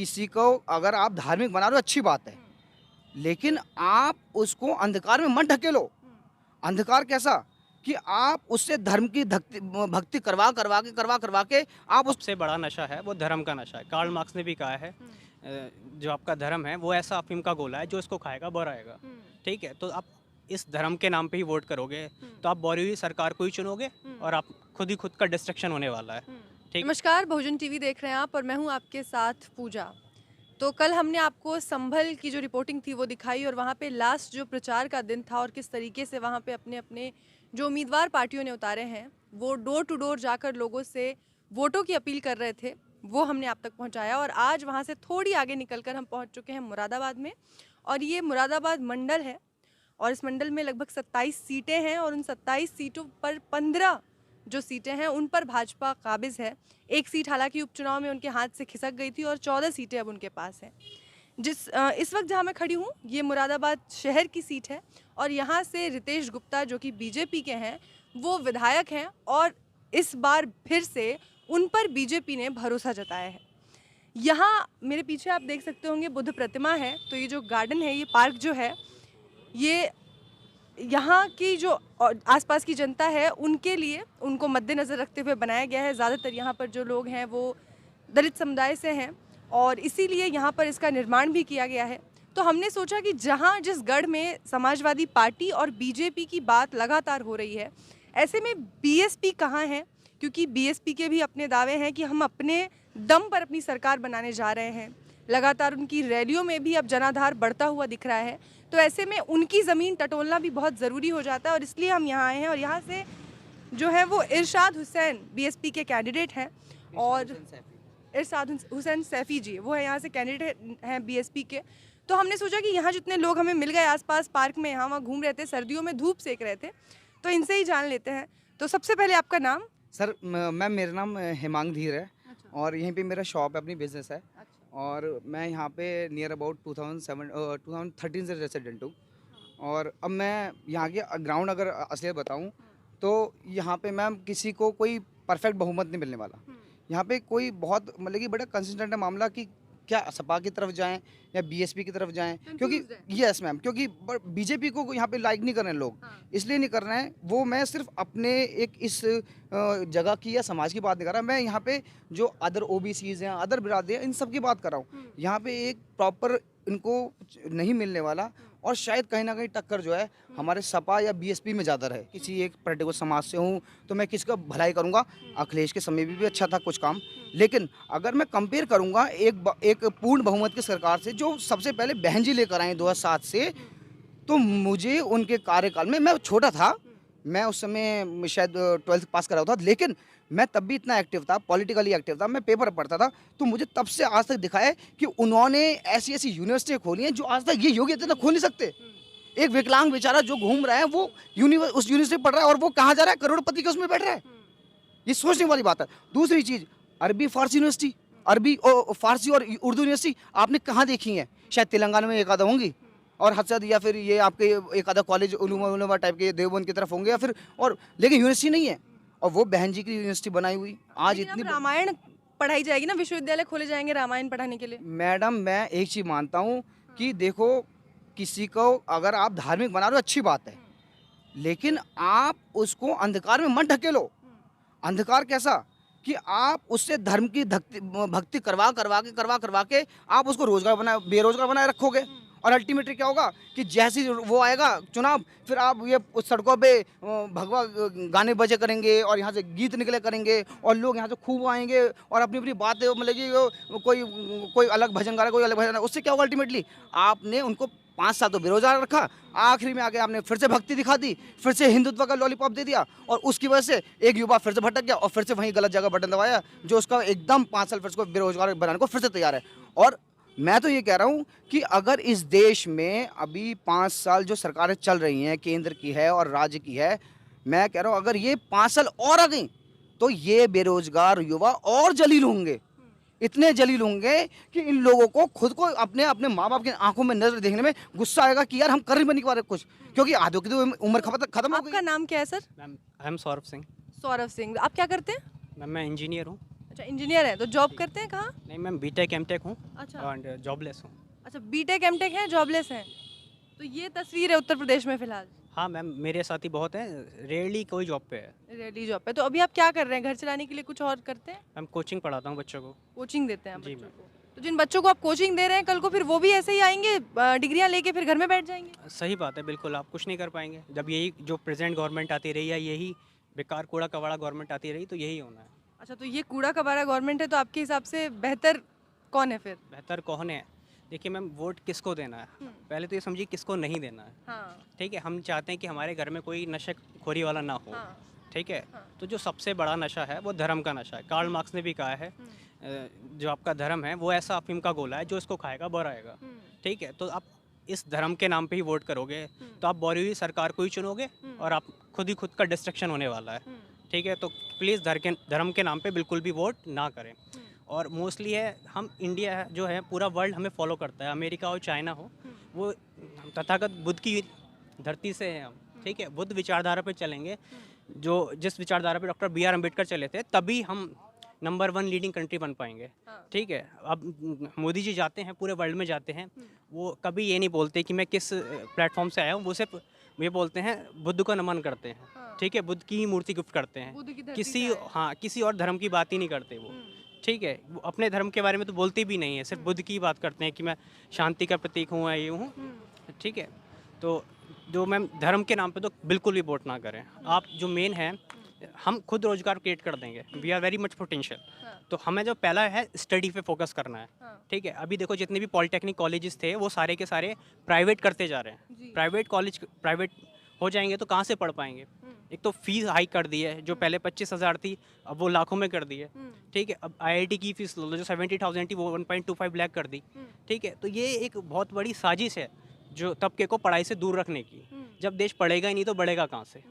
किसी को अगर आप धार्मिक बना रहे हो अच्छी बात है, लेकिन आप उसको अंधकार में मत ढकेलो। अंधकार कैसा कि आप उससे धर्म की भक्ति करवा के आप उस सबसे बड़ा नशा है वो धर्म का नशा है। कार्ल मार्क्स ने भी कहा है जो आपका धर्म है वो ऐसा अफीम का गोला है जो इसको खाएगा वो रहेगा। ठीक है, तो आप इस धर्म के नाम पे ही वोट करोगे तो आप बोरी हुई सरकार को ही चुनोगे और आप खुद ही खुद का डिस्ट्रक्शन होने वाला है। ठीक। नमस्कार, बहुजन टीवी देख रहे हैं आप और मैं हूं आपके साथ पूजा। तो कल हमने आपको संभल की जो रिपोर्टिंग थी वो दिखाई और वहाँ पे लास्ट जो प्रचार का दिन था और किस तरीके से वहाँ पे अपने अपने जो उम्मीदवार पार्टियों ने उतारे हैं वो डोर टू डोर जाकर लोगों से वोटों की अपील कर रहे थे, वो हमने आप तक पहुँचाया। और आज वहाँ से थोड़ी आगे निकलकर हम पहुँच चुके हैं मुरादाबाद में, और ये मुरादाबाद मंडल है और इस मंडल में लगभग 27 सीटें हैं और उन 27 सीटों पर 15 जो सीटें हैं उन पर भाजपा काबिज है। एक सीट हालांकि उपचुनाव में उनके हाथ से खिसक गई थी और 14 सीटें अब उनके पास हैं। इस वक्त जहां मैं खड़ी हूं ये मुरादाबाद शहर की सीट है और यहां से रितेश गुप्ता जो कि बीजेपी के हैं वो विधायक हैं और इस बार फिर से उन पर बीजेपी ने भरोसा जताया है। यहाँ मेरे पीछे आप देख सकते होंगे बुद्ध प्रतिमा है, तो ये जो गार्डन है, ये पार्क जो है, ये यहाँ की जो आसपास की जनता है उनके लिए, उनको मद्देनज़र रखते हुए बनाया गया है। ज़्यादातर यहाँ पर जो लोग हैं वो दलित समुदाय से हैं और इसीलिए यहाँ पर इसका निर्माण भी किया गया है। तो हमने सोचा कि जहाँ जिस गढ़ में समाजवादी पार्टी और बीजेपी की बात लगातार हो रही है, ऐसे में बीएसपी कहाँ है, क्योंकि बीएसपी के भी अपने दावे हैं कि हम अपने दम पर अपनी सरकार बनाने जा रहे हैं। लगातार उनकी रैलियों में भी अब जनाधार बढ़ता हुआ दिख रहा है। तो ऐसे में उनकी ज़मीन टटोलना भी बहुत ज़रूरी हो जाता है और इसलिए हम यहाँ आए हैं। और यहाँ से जो है वो इरशाद हुसैन बीएसपी के कैंडिडेट हैं और इरशाद हुसैन सैफ़ी जी वो है यहाँ से कैंडिडेट हैं बीएसपी के। तो हमने सोचा कि यहाँ जितने लोग हमें मिल गए आसपास पार्क में, यहाँ वहाँ घूम रहे थे, सर्दियों में धूप सेक रहे थे, तो इनसे ही जान लेते हैं। तो सबसे पहले आपका नाम? सर मैम मेरा नाम हेमांग धीर है और यहीं पे मेरा शॉप है, अपनी बिजनेस है और मैं यहाँ पे नियर अबाउट 2013 से रेसिडेंट हूँ। और अब मैं यहाँ के ग्राउंड अगर असलियत बताऊँ तो यहाँ पे मैम किसी को कोई परफेक्ट बहुमत नहीं मिलने वाला। यहाँ पे कोई बहुत मतलब कि बड़ा कंसिस्टेंट है मामला कि क्या सपा की तरफ जाएं या बीएसपी की तरफ जाएं, क्योंकि यस मैम, क्योंकि बीजेपी को यहाँ पे लाइक नहीं कर रहे हैं लोग। इसलिए नहीं कर रहे हैं वो, मैं सिर्फ अपने एक इस जगह की या समाज की बात नहीं कर रहा, मैं यहाँ पे जो अदर ओबीसीज हैं, अदर बिरादरी हैं, इन सब की बात कर रहा हूँ। यहाँ पे एक प्रॉपर इनको नहीं मिलने वाला और शायद कहीं ना कहीं टक्कर जो है हमारे सपा या बीएसपी में ज़्यादा है। किसी एक पर्टिकुलर समाज से हूँ तो मैं किसका भलाई करूँगा। अखिलेश के समय भी अच्छा था कुछ काम, लेकिन अगर मैं कंपेयर करूँगा एक पूर्ण बहुमत की सरकार से जो सबसे पहले बहन जी लेकर आए 2007 से, तो मुझे उनके कार्यकाल में, मैं छोटा था, मैं उस समय शायद 12th पास कर रहा था, लेकिन मैं तब भी इतना एक्टिव था, पॉलिटिकली एक्टिव था, मैं पेपर पढ़ता था, तो मुझे तब से आज तक दिखा है कि उन्होंने ऐसी ऐसी यूनिवर्सिटियाँ खोली हैं जो आज तक ये योग्य तक खोल नहीं सकते। एक विकलांग बेचारा जो घूम रहा है वो उस यूनिवर्सिटी पढ़ रहा है और वो कहाँ जा रहा है, करोड़पति के उसमें बैठ रहा है। ये सोचने वाली बात है। दूसरी चीज़, अरबी फारसी यूनिवर्सिटी, अरबी फारसी और उर्दू यूनिवर्सिटी आपने कहाँ देखी है? शायद तेलंगाना में एक आधा होंगी और हद या फिर ये आपके एक आधा कॉलेज उलूमा टाइप के देवबंद की तरफ होंगे या फिर, और लेकिन यूनिवर्सिटी नहीं है। और वो बहन जी की यूनिवर्सिटी बनाई हुई आज इतनी रामायण पढ़ाई जाएगी ना, विश्वविद्यालय खोले जाएंगे रामायण पढ़ाने के लिए। मैडम मैं एक चीज़ मानता हूँ कि देखो, किसी को अगर आप धार्मिक बना रहे हो अच्छी बात है, लेकिन आप उसको अंधकार में मत ढकेलो। अंधकार कैसा कि आप उससे धर्म की भक्ति करवा के आप उसको बेरोजगार बनाए रखोगे। और अल्टीमेटली क्या होगा कि जैसे वो आएगा चुनाव, फिर आप ये सड़कों पे भगवा गाने बजे करेंगे और यहाँ से गीत निकले करेंगे और लोग यहाँ से खूब आएंगे और अपनी अपनी बातें, मतलब कि कोई अलग भजन गा रहा है, कोई अलग भजन। उससे क्या होगा, अल्टीमेटली आपने उनको 5 साल तो बेरोजगार रखा, आखिरी में आके आपने फिर से भक्ति दिखा दी, फिर से हिंदुत्व का लॉलीपॉप दे दिया और उसकी वजह से एक युवा फिर से भटक गया और फिर से वहीं गलत जगह बटन दबाया, जो उसका एकदम 5 साल फिर से बेरोजगार बनाने को फिर से तैयार है। और मैं तो ये कह रहा हूँ कि अगर इस देश में अभी 5 साल जो सरकारें चल रही हैं, केंद्र की है और राज्य की है, मैं कह रहा हूँ अगर ये 5 साल और आ गई तो ये बेरोजगार युवा और जलील होंगे, इतने जलील होंगे कि इन लोगों को खुद को अपने अपने माँ बाप की आंखों में नजर देखने में गुस्सा आएगा कि यार हम कर नहीं पा रहे कुछ, क्योंकि आधों की तो उम्र खत्म हो गई। आपका नाम क्या है sir? Ma'am I am Saurabh Singh. Saurabh Singh. आप क्या करते हैं? मैम मैं इंजीनियर हूँ। अच्छा, इंजीनियर है तो जॉब करते हैं कहाँ? नहीं मैम, बीटेक एमटेक हूँ अच्छा एंड जॉबलेस हूँ। अच्छा, बीटेक एमटेक है, जॉबलेस हैं, तो ये तस्वीर है उत्तर प्रदेश में फिलहाल। हाँ मैम, मेरे साथी बहुत हैं, रेयरली कोई जॉब पे है। रेडी जॉब पे, तो अभी आप क्या कर रहे हैं? घर चलाने के लिए कुछ और करते हैं? मैम कोचिंग पढ़ाता हूँ बच्चों को। कोचिंग देते हैं आप जी बच्चों मैम। को? तो जिन बच्चों को आप कोचिंग दे रहे हैं, कल को फिर वो भी ऐसे ही आएंगे डिग्रियां लेके फिर घर में बैठ जाएंगे? सही बात है, बिल्कुल आप कुछ नहीं कर पाएंगे जब यही जो प्रेजेंट गवर्नमेंट आती रही या यही बेकार कूड़ा कबाड़ा गवर्नमेंट आती रही तो यही होना है। अच्छा, तो ये कूड़ा कबाड़ा गवर्नमेंट है, तो आपके हिसाब से बेहतर कौन है फिर? बेहतर कौन है? देखिए मैम, वोट किसको देना है, पहले तो ये समझिए किसको नहीं देना है। हाँ ठीक है, हम चाहते हैं कि हमारे घर में कोई नशेखोरी वाला ना हो। हाँ ठीक है, हाँ। तो जो सबसे बड़ा नशा है वो धर्म का नशा है। कार्ल मार्क्स ने भी कहा है जो आपका धर्म है वो ऐसा अफीम का गोला है जो इसको खाएगा बुरा आएगा। ठीक है, तो आप इस धर्म के नाम पे ही वोट करोगे तो आप बोरी हुई सरकार को ही चुनोगे और आप खुद का डिस्ट्रक्शन होने वाला है। ठीक है, तो प्लीज़ धर्म के नाम पे बिल्कुल भी वोट ना करें। और मोस्टली है, हम इंडिया है जो है पूरा वर्ल्ड हमें फॉलो करता है, अमेरिका हो चाइना हो, वो तथागत बुद्ध की धरती से हैं हम। ठीक है, बुद्ध विचारधारा पे चलेंगे, जो जिस विचारधारा पे डॉक्टर बी आर अम्बेडकर चले थे, तभी हम नंबर 1 लीडिंग कंट्री बन पाएंगे। ठीक है, अब मोदी जी जाते हैं पूरे वर्ल्ड में जाते हैं, वो कभी ये नहीं बोलते कि मैं किस प्लेटफॉर्म से आया हूँ, वो सिर्फ ये बोलते हैं बुद्ध को नमन करते हैं। ठीक है, बुद्ध की ही मूर्ति गिफ्ट करते हैं, बुद्ध की धरती किसी से आए हैं। हाँ किसी और धर्म की बात ही नहीं करते वो। ठीक है, वो अपने धर्म के बारे में तो बोलते भी नहीं है, सिर्फ बुद्ध की ही बात करते हैं कि मैं शांति का प्रतीक हूँ, ये हूँ। ठीक है, तो जो मैम धर्म के नाम पे तो बिल्कुल भी वोट ना करें आप। जो मेन है, हम खुद रोजगार क्रिएट कर देंगे, we are very much potential. तो हमें जो पहला है स्टडी पे फोकस करना है। ठीक है, अभी देखो जितने भी पॉलिटेक्निक कॉलेजेस थे वो सारे के सारे प्राइवेट करते जा रहे हैं। प्राइवेट कॉलेज प्राइवेट हो जाएंगे तो कहाँ से पढ़ पाएंगे? एक तो फीस हाइक कर दी है, जो पहले 25,000 थी अब वो लाखों में कर दी है। ठीक है, अब IIT की फीस लो, जो 70,000 थी वो 1.25 लाख कर दी। ठीक है, तो ये एक बहुत बड़ी साजिश है जो तबके को पढ़ाई से दूर रखने की। जब देश पढ़ेगा ही नहीं तो बढ़ेगा कहाँ से?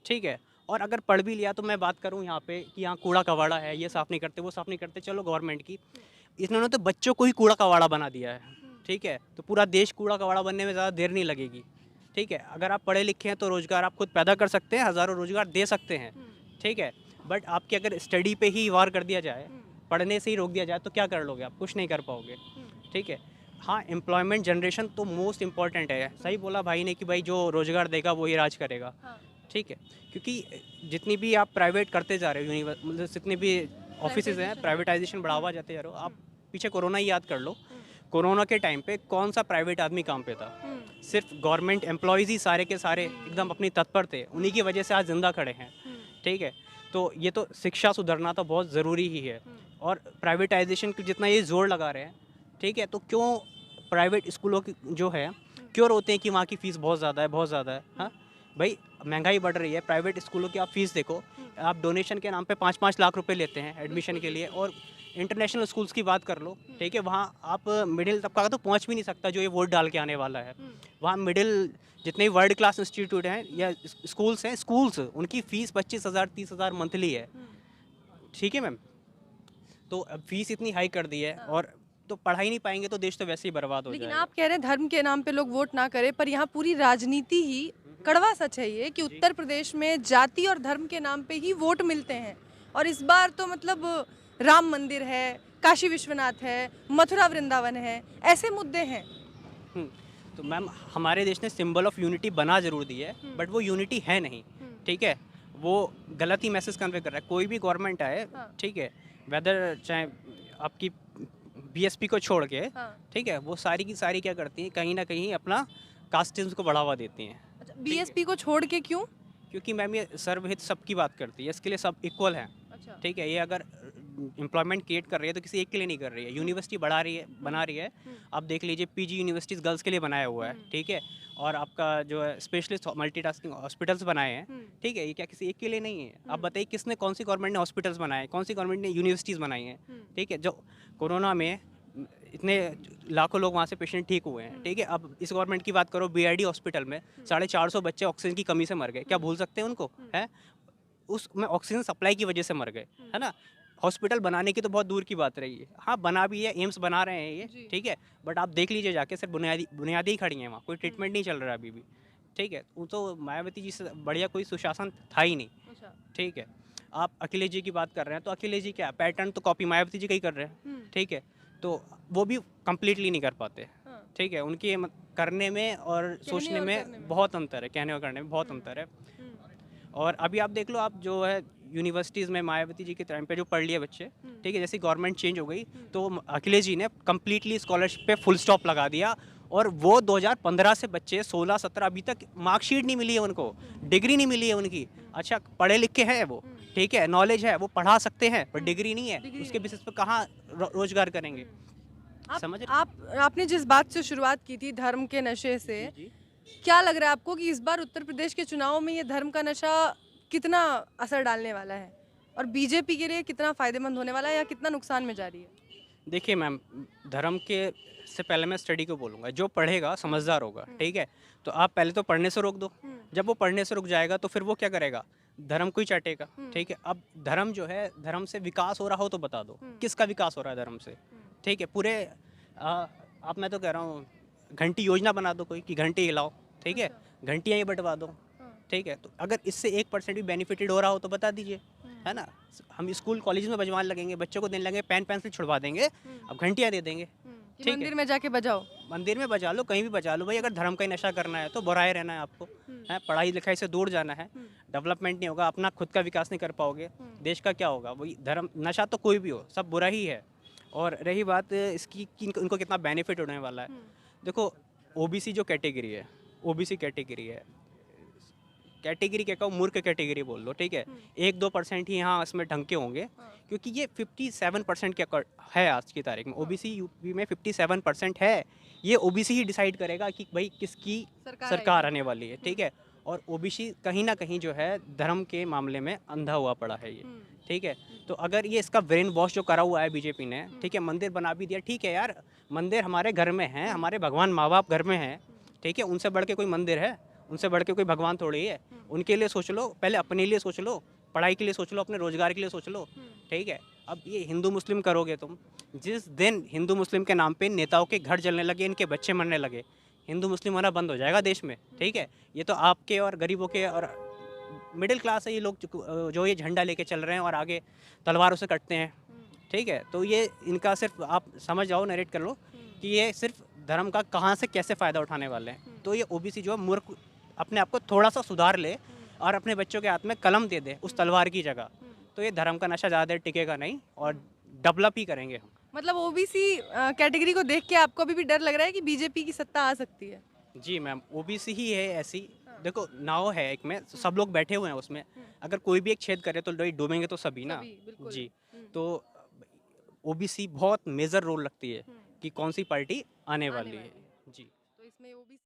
ठीक है, और अगर पढ़ भी लिया तो मैं बात करूँ यहाँ पे कि यहाँ कूड़ा कबाड़ा है, ये साफ़ नहीं करते, वो साफ़ नहीं करते, चलो गवर्नमेंट की, इन्होंने तो बच्चों को ही कूड़ा कबाड़ा बना दिया है। ठीक है, तो पूरा देश कूड़ा कबाड़ा बनने में ज़्यादा देर नहीं लगेगी। ठीक है, अगर आप पढ़े लिखे हैं तो रोज़गार आप खुद पैदा कर सकते हैं, हज़ारों रोज़गार दे सकते हैं। ठीक है, बट आपकी अगर स्टडी पे ही वार कर दिया जाए, पढ़ने से ही रोक दिया जाए तो क्या कर लोगे आप? कुछ नहीं कर पाओगे। ठीक है, हाँ एम्प्लॉयमेंट जनरेशन तो मोस्ट इम्पॉर्टेंट है। सही बोला भाई ने कि भाई जो रोज़गार देगा वो ही राज करेगा। ठीक है, क्योंकि जितनी भी आप प्राइवेट करते जा रहे हो, मतलब जितने भी ऑफिसेज हैं प्राइवेटाइजेशन बढ़ावा जाते जा रहे हो। आप पीछे कोरोना ही याद कर लो, कोरोना के टाइम पे कौन सा प्राइवेट आदमी काम पे था? सिर्फ गवर्नमेंट एम्प्लॉयज़ ही सारे के सारे एकदम अपनी तत्पर थे, उन्हीं की वजह से आज जिंदा खड़े हैं। ठीक है, तो ये तो शिक्षा सुधरना तो बहुत ज़रूरी ही है। और प्राइवेटाइजेशन की जितना ये जोर लगा रहे हैं, ठीक है, तो क्यों प्राइवेट स्कूलों की जो है क्यों रोते हैं कि वहाँ की फ़ीस बहुत ज़्यादा है, बहुत ज़्यादा है? हाँ भाई, महंगाई बढ़ रही है, प्राइवेट स्कूलों की आप फीस देखो, आप डोनेशन के नाम पे 5-5 लाख रुपए लेते हैं एडमिशन के लिए। और इंटरनेशनल स्कूल्स की बात कर लो, ठीक है, वहाँ आप मिडिल तबका तो पहुँच भी नहीं सकता जो ये वोट डाल के आने वाला है। वहाँ मिडिल जितने वर्ल्ड क्लास इंस्टीट्यूट हैं या स्कूल्स हैं, स्कूल्स उनकी फ़ीस 25,000 30,000 मंथली है। ठीक है मैम, तो अब फीस इतनी हाई कर दी है और तो पढ़ाई नहीं पाएंगे तो देश तो वैसे ही बर्बाद हो लेकिन जाएगा। आप कह रहे हैं धर्म के नाम पे लोग वोट ना करें, पर यहाँ पूरी राजनीति ही, कड़वा सच है ये कि उत्तर प्रदेश में जाति और धर्म के नाम पे ही वोट मिलते हैं। और इस बार तो मतलब राम मंदिर है, काशी विश्वनाथ है, मथुरा वृंदावन है, ऐसे मुद्दे हैं। तो मैम हमारे देश ने सिंबल ऑफ यूनिटी बना जरूर दी है, बट वो यूनिटी है नहीं। ठीक है, वो गलत ही मैसेज कन्वे कर रहा है। कोई भी गवर्नमेंट आए, ठीक है, वेदर चाहे आपकी BSP को छोड़ के, ठीक है, वो सारी की सारी क्या करती हैं, कहीं ना कहीं अपना कास्टिज्म को बढ़ावा देती हैं। अच्छा, BSP को छोड़ के क्यों? क्योंकि मैम ये सर्वहित सबकी बात करती है, इसके लिए सब इक्वल हैं। अच्छा। ठीक है, ये अगर एम्प्लॉयमेंट क्रिएट कर रही है तो किसी एक के लिए नहीं कर रही है, यूनिवर्सिटी बढ़ा रही है, बना रही है। आप देख लीजिए PG यूनिवर्सिटीज़ गर्ल्स के लिए बनाया हुआ है। ठीक है, और आपका जो है स्पेशलिस्ट मल्टीटास्किंग हॉस्पिटल्स बनाए हैं। ठीक है, ये क्या किसी एक के लिए नहीं है? आप बताइए किसने, कौन सी गवर्नमेंट ने हॉस्पिटल्स बनाए, कौन सी गवर्नमेंट ने यूनिवर्सिटीज़ बनाई हैं? ठीक है, जो कोरोना में इतने लाखों लोग वहाँ से पेशेंट ठीक हुए हैं। ठीक है, अब इस गवर्नमेंट की बात करो, BID हॉस्पिटल में 450 बच्चे ऑक्सीजन की कमी से मर गए। क्या भूल सकते हैं उनको? है उसमें ऑक्सीजन सप्लाई की वजह से मर गए, है ना। हॉस्पिटल बनाने की तो बहुत दूर की बात रही है। हाँ, बना भी है, एम्स बना रहे हैं ये, ठीक है, बट आप देख लीजिए जाके, सिर्फ बुनियादी ही खड़ी हैं वहाँ, कोई ट्रीटमेंट नहीं चल रहा है अभी भी। ठीक है, वो तो मायावती जी से बढ़िया कोई सुशासन था ही नहीं। ठीक है, आप अखिलेश जी की बात कर रहे हैं, तो अखिलेश जी क्या पैटर्न तो कॉपी मायावती जी का ही कर रहे हैं, ठीक है। तो वो भी कंप्लीटली नहीं कर पाते, हाँ। ठीक है। उनके करने में और सोचने और में करने में। बहुत अंतर है, कहने और करने में बहुत अंतर है। और अभी आप देख लो, आप जो है यूनिवर्सिटीज़ में मायावती जी के टाइम पे जो पढ़ लिए बच्चे, ठीक है, जैसे गवर्नमेंट चेंज हो गई तो अखिलेश जी ने कम्प्लीटली स्कॉलरशिप पे फुल स्टॉप लगा दिया। और वो 2015 से बच्चे 16-17 अभी तक मार्कशीट नहीं मिली है उनको, डिग्री नहीं मिली है उनकी। अच्छा, पढ़े लिखे हैं वो, ठीक है, नॉलेज है, वो पढ़ा सकते हैं, पर डिग्री नहीं है, उसके बेसिस पे कहाँ रोजगार करेंगे? समझ रहे? आपने जिस बात से शुरुआत की थी धर्म के नशे से, जी। क्या लग रहा है आपको कि इस बार उत्तर प्रदेश के चुनाव में ये धर्म का नशा कितना असर डालने वाला है और बीजेपी के लिए कितना फायदेमंद होने वाला है या कितना नुकसान में जा रही है? देखिए मैम, धर्म के से पहले मैं स्टडी को बोलूँगा, जो पढ़ेगा समझदार होगा, ठीक है। तो आप पहले तो पढ़ने से रोक दो, जब वो पढ़ने से रुक जाएगा तो फिर वो क्या करेगा, धर्म को ही चाटेगा, ठीक है। अब धर्म जो है, धर्म से विकास हो रहा हो तो बता दो, किसका विकास हो रहा है धर्म से, ठीक है। पूरे आप, मैं तो कह रहा हूँ घंटी योजना बना दो कोई, कि घंटी हिलाओ, ठीक है, घंटियाँ ही बंटवा दो, ठीक है। तो अगर इससे 1% भी बेनिफिटेड हो रहा हो तो बता दीजिए, है ना। हम स्कूल कॉलेज में बजवाने लगेंगे, बच्चों को देने लगेंगे, पेन पेंसिल छुड़वा देंगे, अब घंटियाँ दे देंगे, कि ठीक है। मंदिर में जाके बजाओ। मंदिर में बजा लो, कहीं भी बजा लो भाई, अगर धर्म का ही नशा करना है तो बुराए रहना है आपको, है, पढ़ाई लिखाई से दूर जाना है, डेवलपमेंट नहीं होगा, अपना खुद का विकास नहीं कर पाओगे, देश का क्या होगा। वही धर्म नशा तो कोई भी हो, सब बुरा ही है। और रही बात इसकी कि इनको कितना बेनिफिट होने वाला है, देखो ओबीसी जो कैटेगरी है, ओबीसी कैटेगरी है, कैटेगरी क्या कहूँ, मूर्ख कैटेगरी बोल लो, ठीक है। 1-2% ही यहाँ इसमें ढंग के होंगे, क्योंकि ये 57% के है आज की तारीख में। ओबीसी यूपी में 57% है। ये ओबीसी ही डिसाइड करेगा कि भाई किसकी सरकार आने वाली है, ठीक है। और ओबीसी कहीं ना कहीं जो है धर्म के मामले में अंधा हुआ पड़ा है ये, ठीक है। तो अगर ये इसका ब्रेन वॉश जो करा हुआ है बीजेपी ने, ठीक है, मंदिर बना भी दिया, ठीक है यार, मंदिर हमारे घर में है, हमारे भगवान माँ बाप घर में हैं, ठीक है, उनसे बढ़ के कोई मंदिर है, उनसे बढ़ के कोई भगवान थोड़ी है। उनके लिए सोच लो, पहले अपने लिए सोच लो, पढ़ाई के लिए सोच लो, अपने रोजगार के लिए सोच लो, ठीक है। अब ये हिंदू मुस्लिम करोगे तुम, जिस दिन हिंदू मुस्लिम के नाम पे नेताओं के घर जलने लगे, इनके बच्चे मरने लगे, हिंदू मुस्लिम होना बंद हो जाएगा देश में, ठीक है। ये तो आपके और गरीबों के और मिडिल क्लास है ये लोग जो ये झंडा लेके चल रहे हैं और आगे तलवारों से कटते हैं, ठीक है। तो ये इनका सिर्फ आप समझ जाओ, नरेट कर लो कि ये सिर्फ धर्म का कहाँ से कैसे फ़ायदा उठाने वाले हैं। तो ये ओबीसी जो है मूर्ख अपने आप को थोड़ा सा सुधार ले और अपने बच्चों के हाथ में कलम दे दे उस तलवार की जगह, तो ये धर्म का नशा ज़्यादा देर टिकेगा नहीं और डेवलप ही करेंगे हम। मतलब ओबीसी कैटेगरी को देख के आपको अभी भी डर लग रहा है कि बीजेपी की सत्ता आ सकती है? जी मैम, ओबीसी ही है ऐसी, देखो नाव है एक में, सब लोग बैठे हुए हैं उसमें, अगर कोई भी एक छेद करे तो डूबेंगे तो सभी ना। सभी, बिल्कुल। जी, तो ओबीसी बहुत मेजर रोल रखती है कि कौन सी पार्टी आने वाली है। जी। तो इसमें ओबीसी